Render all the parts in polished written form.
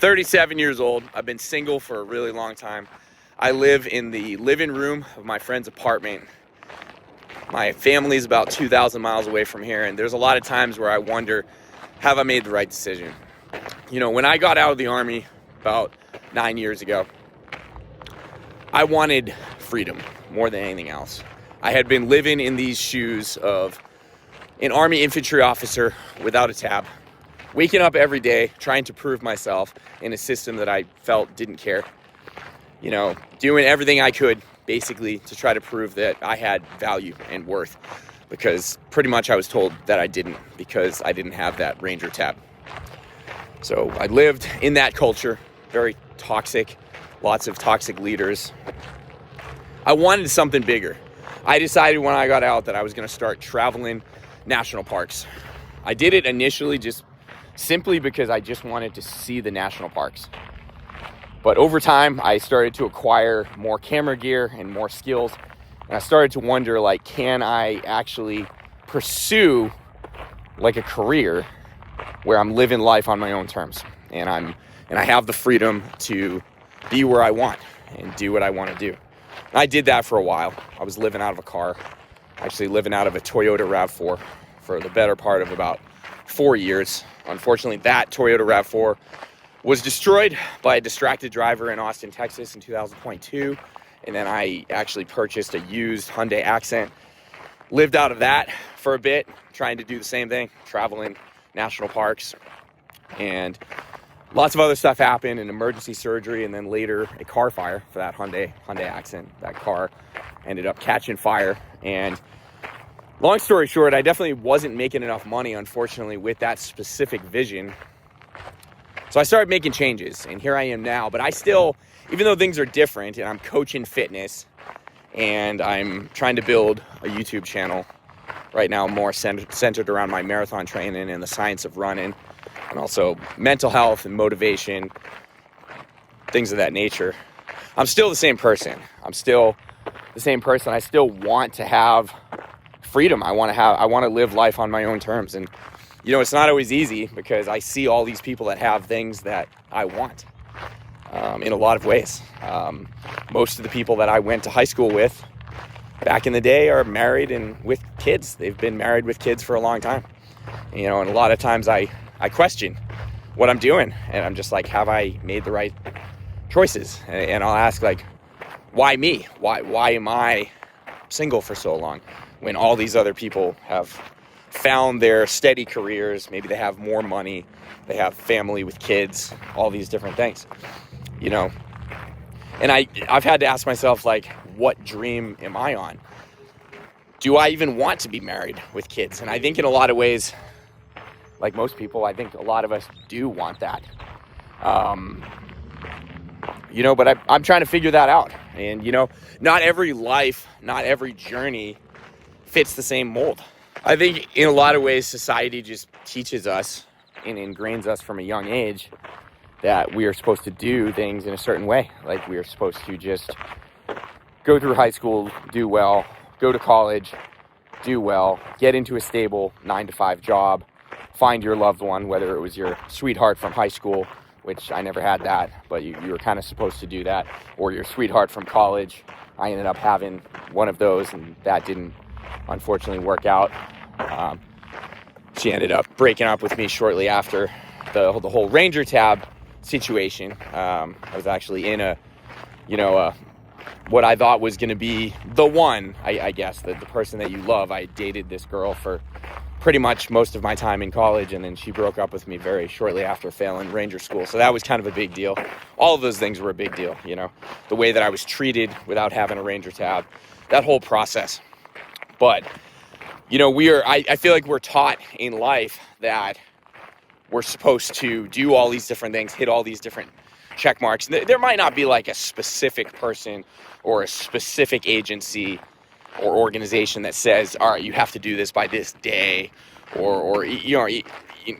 37 years old. I've been single for a really long time. I live in the living room of my friend's apartment. My family is about 2,000 miles away from here, and there's a lot of times where I wonder, have I made the right decision? You know, when I got out of the Army about 9 years ago, I wanted freedom more than anything else. I had been living in these shoes of an Army infantry officer without a tab, waking up every day trying to prove myself in a system that I felt didn't care. You know, doing everything I could basically to try to prove that I had value and worth, because pretty much I was told that I didn't, because I didn't have that Ranger tab. So I lived in that culture, very toxic, lots of toxic leaders. I wanted something bigger. I decided when I got out that I was going to start traveling national parks. I did it initially just simply because I just wanted to see the national parks. But over time, I started to acquire more camera gear and more skills. And I started to wonder, like, can I actually pursue like a career where I'm living life on my own terms, and I have the freedom to be where I want and do what I want to do. And I did that for a while. I was living out of a car, actually living out of a Toyota RAV4 for the better part of about 4 years. Unfortunately, that Toyota RAV4 was destroyed by a distracted driver in Austin, Texas in 2022. And then I actually purchased a used Hyundai Accent, lived out of that for a bit, trying to do the same thing, traveling national parks, and lots of other stuff happened, an emergency surgery, and then later a car fire for that Hyundai Accent. That car ended up catching fire, and long story short, I definitely wasn't making enough money, unfortunately, with that specific vision. So I started making changes, and here I am now. But I still, even though things are different, and I'm coaching fitness, and I'm trying to build a YouTube channel right now, more centered around my marathon training and the science of running, and also mental health and motivation, things of that nature. I'm still the same person. I still want to have freedom. I want to live life on my own terms. And, you know, it's not always easy, because I see all these people that have things that I want in a lot of ways. Most of the people that I went to high school with back in the day are married and with kids. They've been married with kids for a long time. You know, and a lot of times I question what I'm doing, and I'm just like, have I made the right choices? And I'll ask, like, why me? Why am I single for so long when all these other people have found their steady careers? Maybe they have more money, they have family with kids, all these different things, you know. And I've had to ask myself, like, what dream am I on? Do I even want to be married with kids? And I think in a lot of ways, like most people, I think a lot of us do want that. You know, but I'm trying to figure that out. And, you know, not every life, not every journey fits the same mold. I think in a lot of ways, society just teaches us and ingrains us from a young age that we are supposed to do things in a certain way. Like, we are supposed to just go through high school, do well, go to college, do well, get into a stable 9-to-5 job, find your loved one, whether it was your sweetheart from high school, which I never had that, but you were kind of supposed to do that, or your sweetheart from college. I ended up having one of those, and that didn't unfortunately work out. She ended up breaking up with me shortly after the whole Ranger tab situation. I was actually in what I thought was going to be the one, I guess, the person that you love. I dated this girl for pretty much most of my time in college, and then she broke up with me very shortly after failing Ranger school. So that was kind of a big deal. All of those things were a big deal, you know, the way that I was treated without having a Ranger tab, that whole process. But, you know, I feel like we're taught in life that we're supposed to do all these different things, hit all these different check marks. There might not be like a specific person or a specific agency or organization that says, all right, you have to do this by this day, or you know,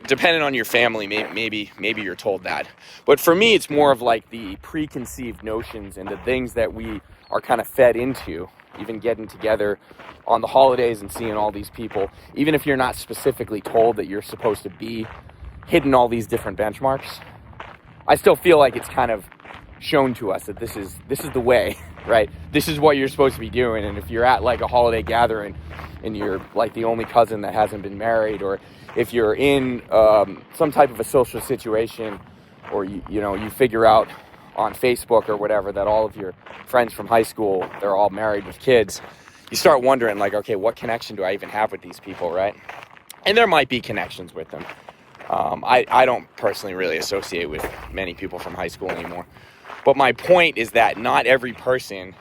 depending on your family, maybe you're told that. But for me, it's more of like the preconceived notions and the things that we are kind of fed into, even getting together on the holidays and seeing all these people, even if you're not specifically told that you're supposed to be hitting all these different benchmarks. I still feel like it's kind of shown to us that this is the way, right? This is what you're supposed to be doing. And if you're at like a holiday gathering and you're like the only cousin that hasn't been married, or if you're in some type of a social situation, or you figure out on Facebook or whatever that all of your friends from high school, they're all married with kids, you start wondering like, okay, what connection do I even have with these people, right? And there might be connections with them. I don't personally really associate with many people from high school anymore. But my point is that not every person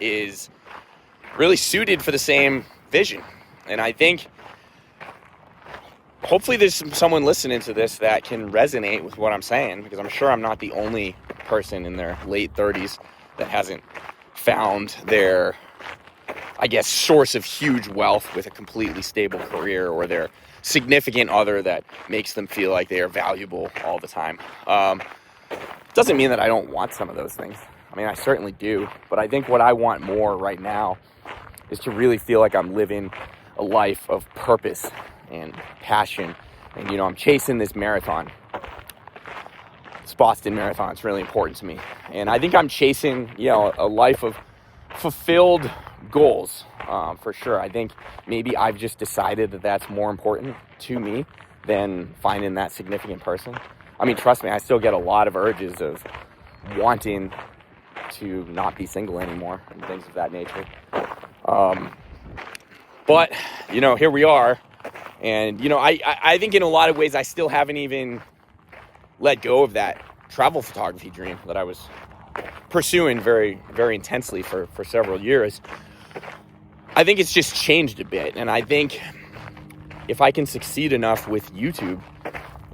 is really suited for the same vision. And I think hopefully there's someone listening to this that can resonate with what I'm saying, because I'm sure I'm not the only person in their late 30s that hasn't found their, I guess, source of huge wealth with a completely stable career, or their significant other that makes them feel like they are valuable all the time. Doesn't mean that I don't want some of those things. I mean, I certainly do. But I think what I want more right now is to really feel like I'm living a life of purpose and passion. And, I'm chasing this marathon. This Boston Marathon. It's really important to me. And I think I'm chasing, a life of fulfilled goals, for sure. I think maybe I've just decided that that's more important to me than finding that significant person. I mean, trust me, I still get a lot of urges of wanting to not be single anymore and things of that nature. But, here we are. And, I think in a lot of ways I still haven't even let go of that travel photography dream that I was pursuing very, very intensely for several years. I think it's just changed a bit. And I think if I can succeed enough with YouTube,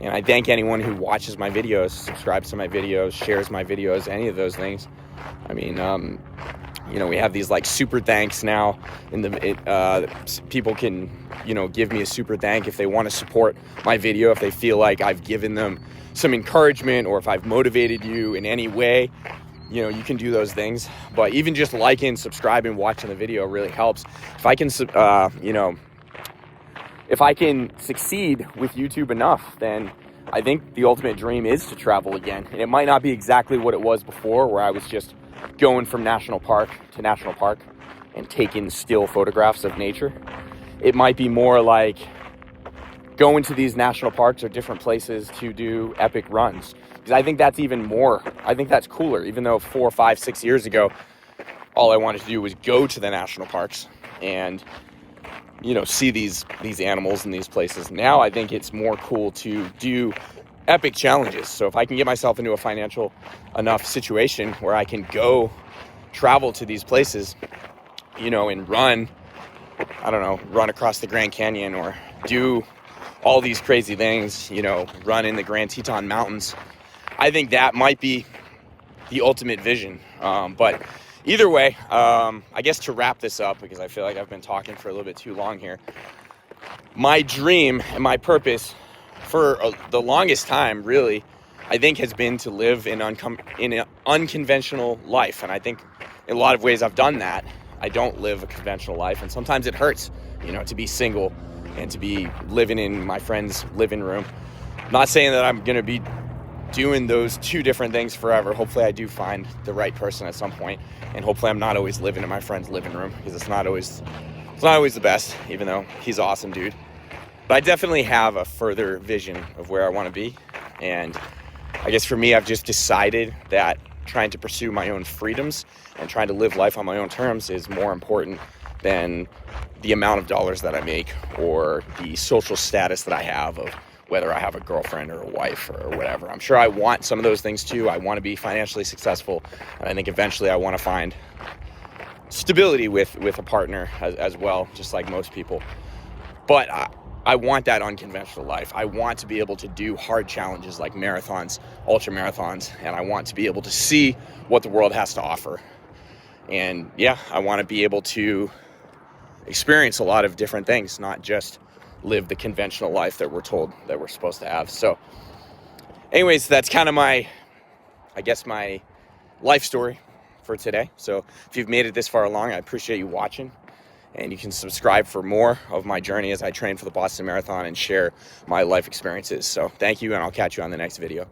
and I thank anyone who watches my videos, subscribes to my videos, shares my videos, any of those things. I mean, we have these like super thanks now. People can, give me a super thank if they want to support my video, if they feel like I've given them some encouragement, or if I've motivated you in any way. You can do those things. But even just liking, subscribing, watching the video really helps. If I can, if I can succeed with YouTube enough, then I think the ultimate dream is to travel again. And it might not be exactly what it was before, where I was just going from national park to national park and taking still photographs of nature. It might be more like going to these national parks or different places to do epic runs. Because I think that's even more, I think that's cooler. Even though 4, 5, 6 years ago, all I wanted to do was go to the national parks and see these animals in these places. Now I think it's more cool to do epic challenges. So if I can get myself into a financial enough situation where I can go travel to these places, and run across the Grand Canyon, or do all these crazy things, run in the Grand Teton Mountains, I think that might be the ultimate vision. But either way, I guess to wrap this up, because I feel like I've been talking for a little bit too long here, my dream and my purpose for the longest time, really, I think has been to live in an unconventional life. And I think in a lot of ways I've done that. I don't live a conventional life, and sometimes it hurts, to be single and to be living in my friend's living room. I'm not saying that I'm going to be doing those two different things forever. Hopefully I do find the right person at some point, and hopefully I'm not always living in my friend's living room, because it's not always the best, even though he's an awesome dude. But I definitely have a further vision of where I want to be. And I guess for me, I've just decided that trying to pursue my own freedoms and trying to live life on my own terms is more important than the amount of dollars that I make, or the social status that I have of whether I have a girlfriend or a wife or whatever. I'm sure I want some of those things too. I want to be financially successful, and I think eventually I want to find stability with a partner as well, just like most people. But I want that unconventional life. I want to be able to do hard challenges like marathons, ultra marathons, and I want to be able to see what the world has to offer. And yeah, I want to be able to experience a lot of different things, not just live the conventional life that we're told that we're supposed to have. So anyways, that's kind of my life story for today. So if you've made it this far along, I appreciate you watching. And you can subscribe for more of my journey as I train for the Boston Marathon and share my life experiences. So thank you, and I'll catch you on the next video.